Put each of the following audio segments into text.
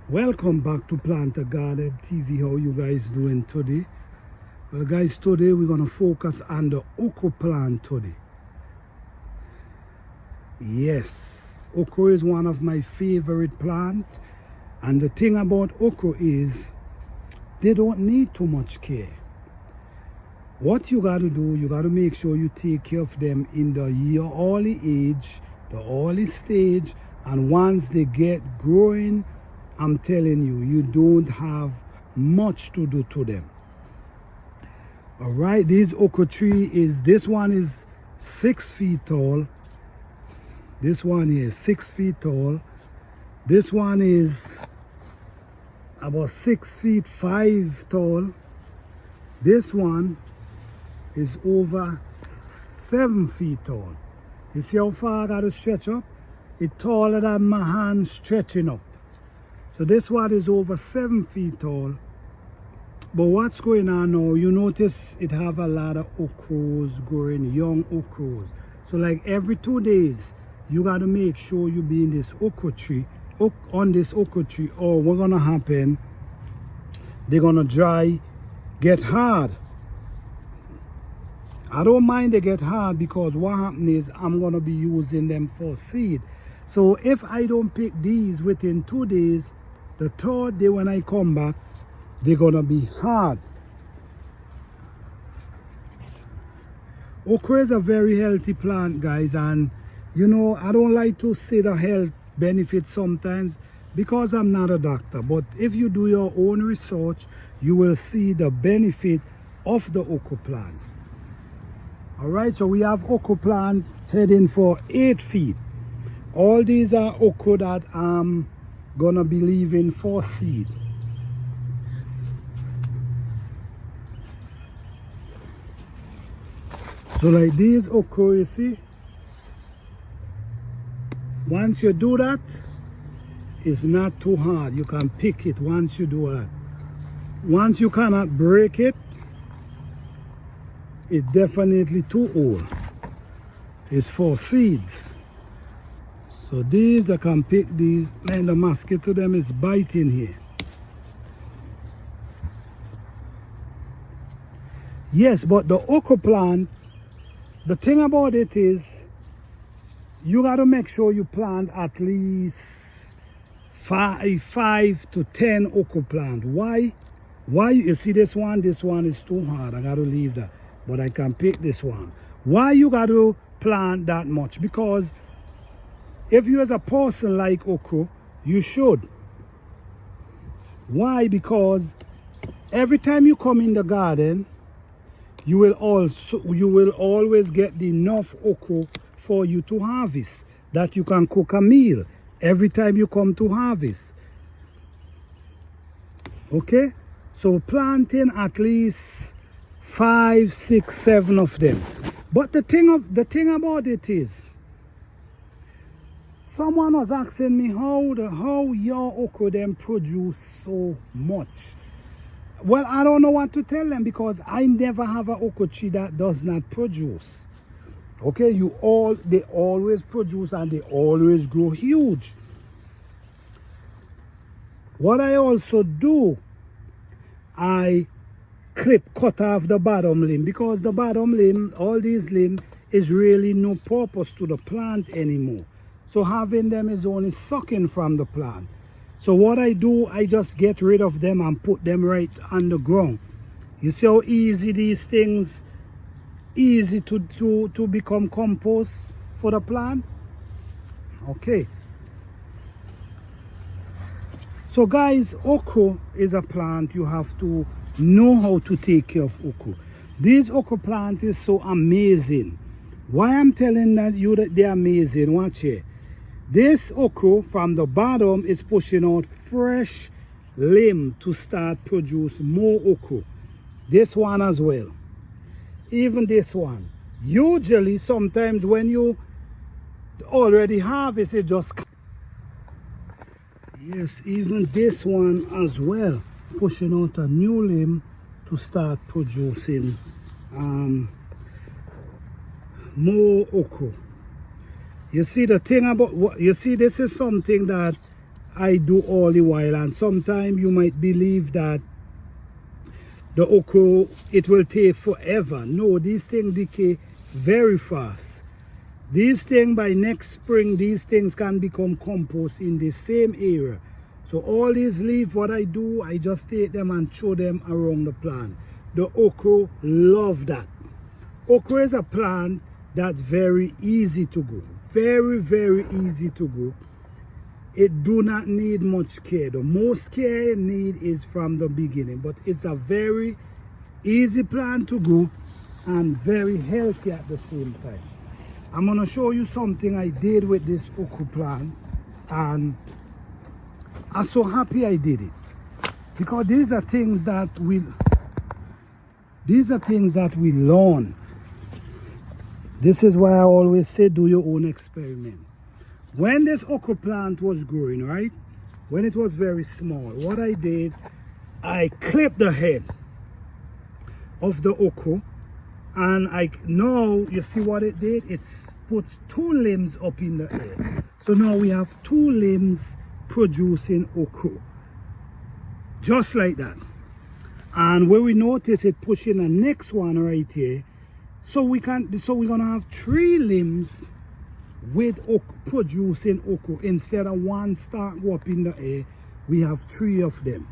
Welcome back to Plant a Garden TV. How you guys doing today? Well guys, today we're going to focus on the okra plant today. Yes, okra is one of my favorite plants, and the thing about okra is they don't need too much care. What you got to do, you got to make sure you take care of them in the early age, the early stage, and once they get growing, I'm telling you, you don't have much to do to them. All right, this okra tree this one is 6 feet tall. This one here is 6 feet tall. This one is about 6 feet 5 tall. This one is over 7 feet tall. You see how far I got to stretch up? It's taller than my hand stretching up. So this one is over 7 feet tall. But what's going on now, you notice it have a lot of okras growing, young okras. So like every 2 days, you got to make sure you be in this okra tree, on this okra tree, or what's going to happen, they're going to dry, get hard. I don't mind they get hard because what happens is I'm going to be using them for seed. So if I don't pick these within 2 days, the third day when I come back, they're gonna be hard. Okra is a very healthy plant, guys, and you know, I don't like to say the health benefits sometimes because I'm not a doctor, but if you do your own research, you will see the benefit of the okra plant. All right, so we have okra plant heading for 8 feet. All these are okra that I'm gonna be leaving for seed. So like these okra, you see, once you do that, it's not too hard. You can pick it once you do that. Once you cannot break it, it's definitely too old. It's for seeds. So these, I can pick these, and the mosquito them is biting here. Yes, but the okra plant, the thing about it is, you got to make sure you plant at least 5 to 10 okra plant. Why? You see this one is too hard. I got to leave that, but I can pick this one. Why you got to plant that much? Because if you as a person like okra, you should. Why? Because every time you come in the garden, you will always get enough okra for you to harvest, that you can cook a meal every time you come to harvest. Okay? So planting at least 5, 6, 7 of them. But the thing about it is, someone was asking me how your okra them produce so much. Well, I don't know what to tell them because I never have an okra tree that does not produce. Okay, they always produce and they always grow huge. What I also do, I cut off the bottom limb, because the bottom limb, all these limbs, is really no purpose to the plant anymore. So having them is only sucking from the plant. So what I do, I just get rid of them and put them right on the ground. You see how easy these things, easy to become compost for the plant? Okay. So guys, okra is a plant you have to know how to take care of okra. This okra plant is so amazing. Why I'm telling you that they're amazing, watch here. This okra from the bottom is pushing out fresh limb to start produce more okra. This one as well. Even this one. Usually, sometimes when you already harvest it, just... Yes, even this one as well. Pushing out a new limb to start producing more okra. You see the thing about what you see, this is something that I do all the while. And sometimes you might believe that the okra, it will take forever. No, these things decay very fast. These things, by next spring, these things can become compost in the same area. So all these leaves, what I do, I just take them and throw them around the plant. The okra love that. Okra is a plant that's very easy to grow. Very, very easy to grow. It do not need much care. The most care it need is from the beginning. But it's a very easy plant to grow and very healthy at the same time. I'm going to show you something I did with this okra plant, and I'm so happy I did it, because these are things that we learn. This is why I always say do your own experiment. When this okra plant was growing, right, when it was very small, what I did, I clipped the head of the okra. And now you see what it did? It puts 2 limbs up in the air. So now we have 2 limbs producing okra. Just like that. And where we notice it pushing the next one right here. So we're gonna have 3 limbs with producing okra. Instead of 1 start go up in the air, we have 3 of them.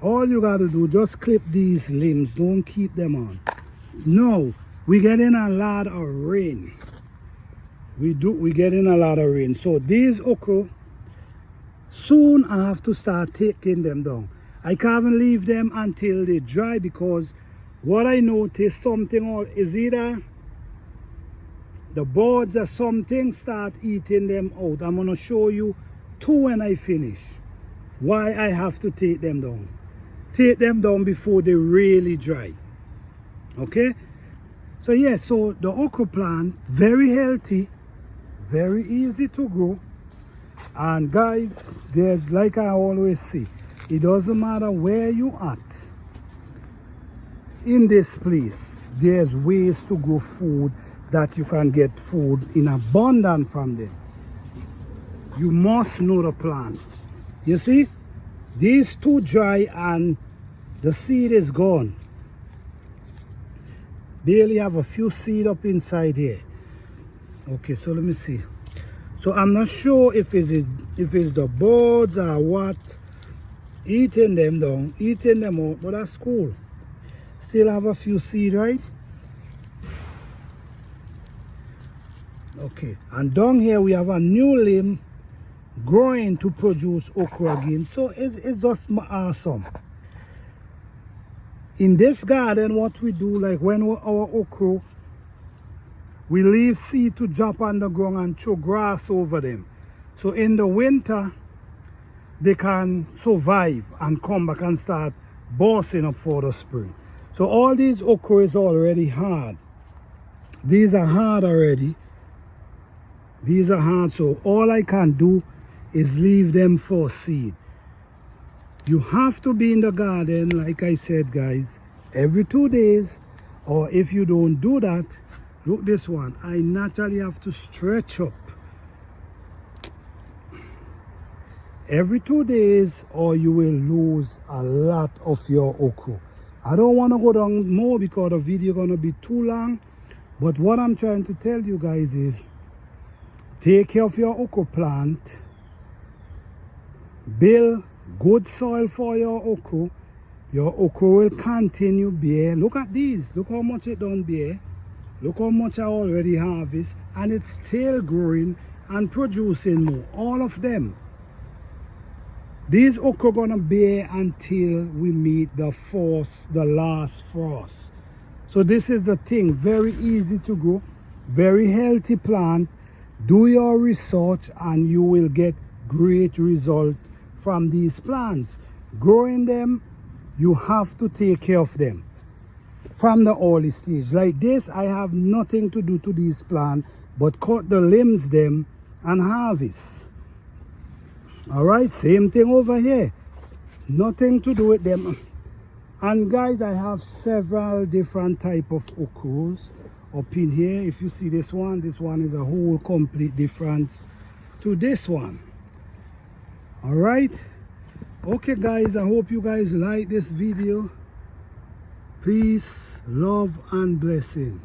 All you gotta do, just clip these limbs, don't keep them on. No, we getting a lot of rain. We getting a lot of rain. So these okra, soon I have to start taking them down. I can't leave them until they dry, because what I noticed, something is either the birds or something start eating them out. I'm gonna show you 2 when I finish why I have to take them down. Take them down before they really dry. Okay, so yeah, so the okra plant, very healthy, very easy to grow. And guys, there's, like I always say, it doesn't matter where you at in this place, there's ways to grow food that you can get food in abundance from them. You must know the plant. You see, these 2 dry and the seed is gone. Barely have a few seed up inside here. Okay, so let me see. So I'm not sure if it's the birds or what eating them down, eating them out, but that's cool. Still have a few seed, right? Okay, and down here we have a new limb growing to produce okra again. So it's just awesome. In this garden, what we do, like when our okra, we leave seed to drop on the ground and throw grass over them. So in the winter, they can survive and come back and start busting up for the spring. So all these okra is already hard. These are hard already. These are hard, so all I can do is leave them for seed. You have to be in the garden, like I said, guys, every 2 days. Or if you don't do that, look this one, I naturally have to stretch up every 2 days, or you will lose a lot of your okra. I don't want to go down more because the video is going to be too long. But what I'm trying to tell you guys is, take care of your okra plant. Build good soil for your okra. Your okra will continue bear. Look at these. Look how much it done bear. Look how much I already harvest. And it's still growing and producing more. All of them. These okra gonna bear until we meet the last frost. So this is the thing. Very easy to grow. Very healthy plant. Do your research and you will get great results from these plants. Growing them, you have to take care of them from the early stage. Like this, I have nothing to do to these plants but cut the limbs them and harvest. Alright, same thing over here. Nothing to do with them. And guys, I have several different type of okras. up in here. If you see this one is a whole complete difference to this one. All right, okay guys, I hope you guys like this video. Peace, love and blessing.